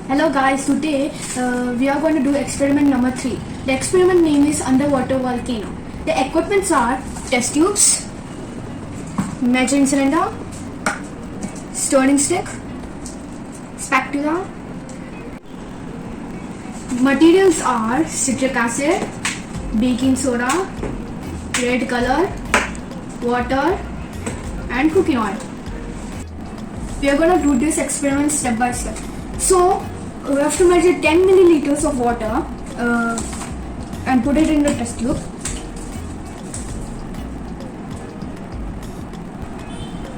Hello guys, today we are going to do experiment number 3. The experiment name is underwater volcano. The equipments are test tubes, measuring cylinder, stirring stick, spatula. Materials are citric acid, baking soda, red color, water and cooking oil. We are going to do this experiment step by step. So we have to measure 10 milliliters of water and put it in the test tube.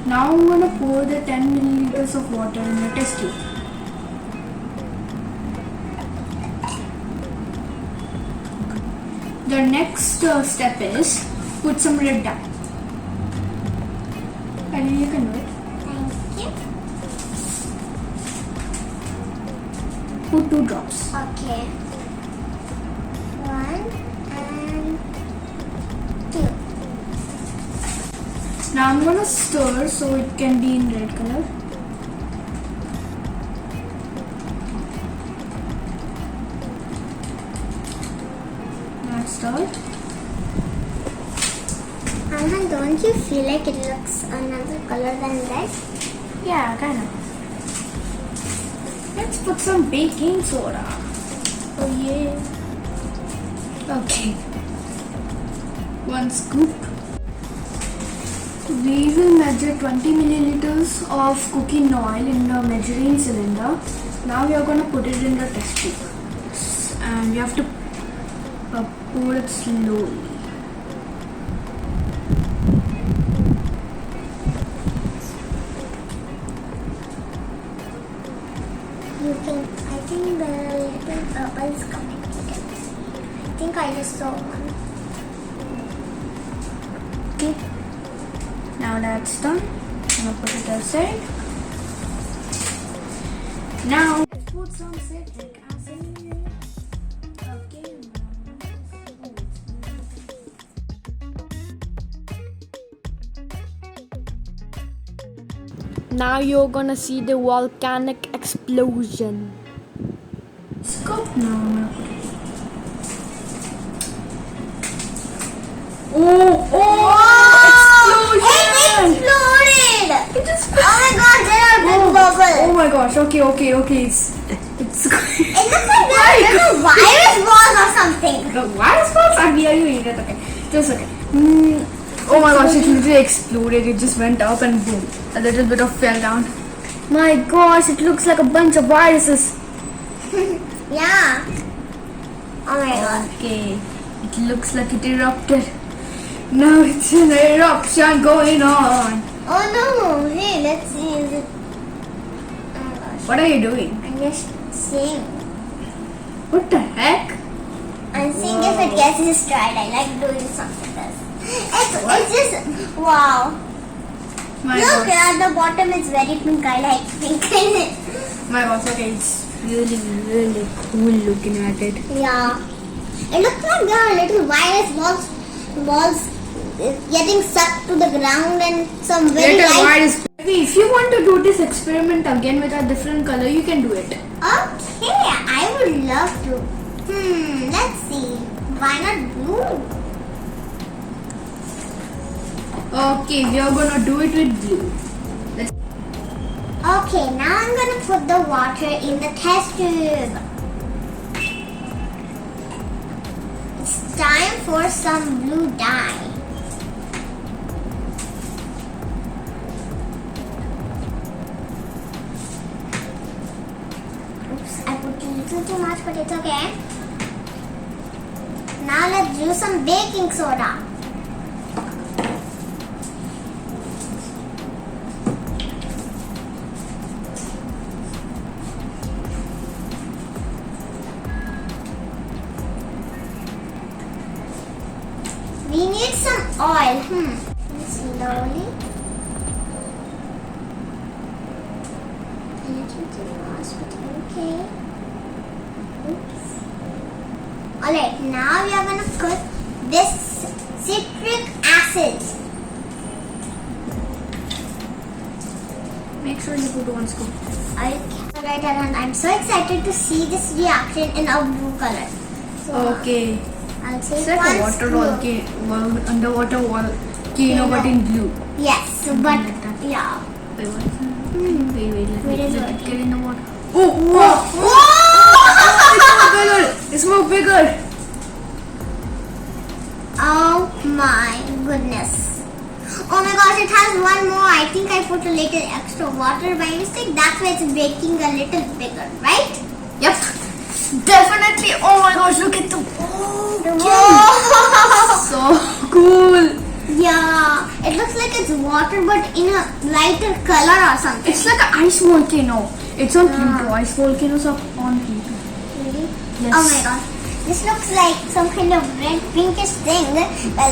Now I'm going to pour the 10 milliliters of water in the test tube. The next step is put some red dye. And you can do it. Thank you. Put 2 drops. Okay. 1 and 2. Now I'm going to stir so it can be in red color. Now stir. Anhan, don't you feel like it looks another color than red? Yeah, kind of. Let's put some baking soda. Oh yeah. Okay. 1 scoop. We will measure 20 milliliters of cooking oil in the measuring cylinder. Now we are going to put it in the test tube. And we have to pour it slowly. I think the little purple is coming. I think I just saw one. Okay. Now that's done. I'm going to put it aside. Now let's put some citric acid. Okay. Now you're gonna see the volcanic explosion. Scoop now. It exploded! It just Oh my god, there are big bubbles. Oh my gosh, okay. It's It looks like there are little virus balls or something. the virus balls are here, you eat it, okay. Just okay. Oh my gosh, it literally exploded. It just went up and boom. A little bit of fell down. My gosh, it looks like a bunch of viruses. Yeah. Oh my god. Okay. It looks like it erupted. Now it's an eruption going on. Oh no. Hey, let's see. Is it? Oh my gosh. What are you doing? I'm just seeing. What the heck? I'm seeing if it gets destroyed. I like doing something like this. It's just wow. My Look gosh. at the bottom. It's very pink. I like pink. My gosh, okay. It's really cool looking at it. Yeah. It looks like there are little virus balls getting sucked to the ground and some very Little light. virus. If you want to do this experiment again with a different color, you can do it. Okay, I would love to. Let's see. Why not blue? Okay, we are gonna do it with blue. Okay, now I'm gonna put the water in the test tube. It's time for some blue dye. Oops, I put a little too much, but it's okay. Now let's do some baking soda. We need some oil. Slowly. A little too fast, but okay. Oops. Alright, now we are going to put this citric acid. Make sure you put 1 scoop. Okay. Alright, and I'm so excited to see this reaction in a blue color. So, Okay. I'll take It's like one a water spoon. volcano, underwater volcano, but in blue. Yes, but like that. yeah. Wait, what? Wait, Where is let it? it get in the water. Oh, Whoa! it's more bigger. Oh my goodness. Oh my gosh, it has one more. I think I put a little extra water by mistake. That's why it's breaking a little bigger, right? Yep, definitely. Oh my gosh, look at the Whoa! so cool. Yeah, it looks like it's water but in a lighter color or something. It's like an ice volcano. It's on Pluto. Ice volcanoes are on Pluto. Really? Yes. Oh my gosh. This looks like some kind of red pinkish thing. Well,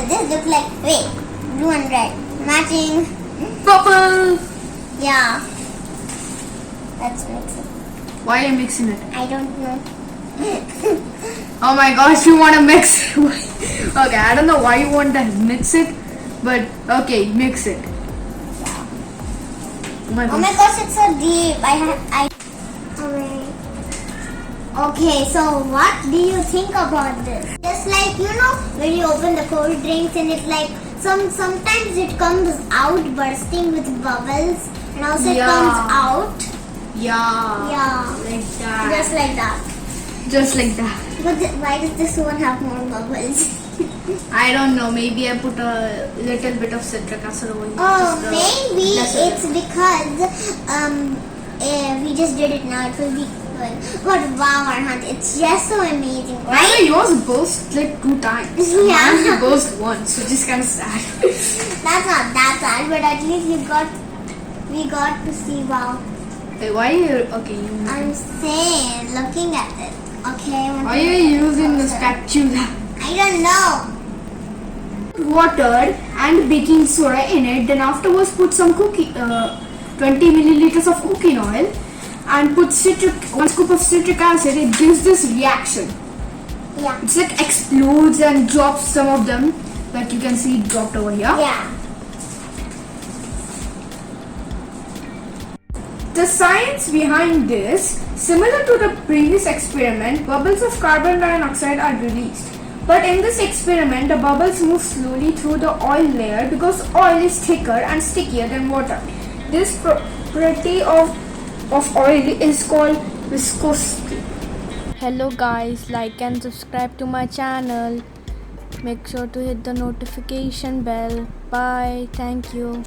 this looks like fake. Blue and red. Matching. Purple. Yeah. Let's mix it. Why are you mixing it? I don't know. Oh my gosh, you want to mix? Okay, I don't know why you want to mix it, but okay, mix it. Oh my Oh my gosh. gosh, it's so deep. Okay, so what do you think about this? Just like, you know, when you open the cold drinks and it's like, sometimes it comes out bursting with bubbles and also it Yeah. comes out. Yeah. Yeah. Like that. Just like that. Just like that. But why does this one have more bubbles? I don't know. Maybe I put a little bit of citric acid over here. Oh, Just, maybe lesser. it's because we just did it now. It will be good. But wow, Arhant, it's just so amazing, Why right? did yours burst like 2 times? Yeah. Mine only burst once, which is kind of sad. That's not that bad, but at least we got to see. Wow. Wait, why are you okay? I'm saying, looking at it. Okay. Why are you using the spatula? I don't know. Water and baking soda in it. Then afterwards, put some 20 milliliters of cooking oil, and put 1 scoop of citric acid. It gives this reaction. Yeah. It's like explodes and drops some of them. Like you can see, it dropped over here. Yeah. The science behind this, similar to the previous experiment, bubbles of carbon dioxide are released. But in this experiment, the bubbles move slowly through the oil layer because oil is thicker and stickier than water. This property of oil is called viscosity. Hello guys, like and subscribe to my channel. Make sure to hit the notification bell. Bye. Thank you.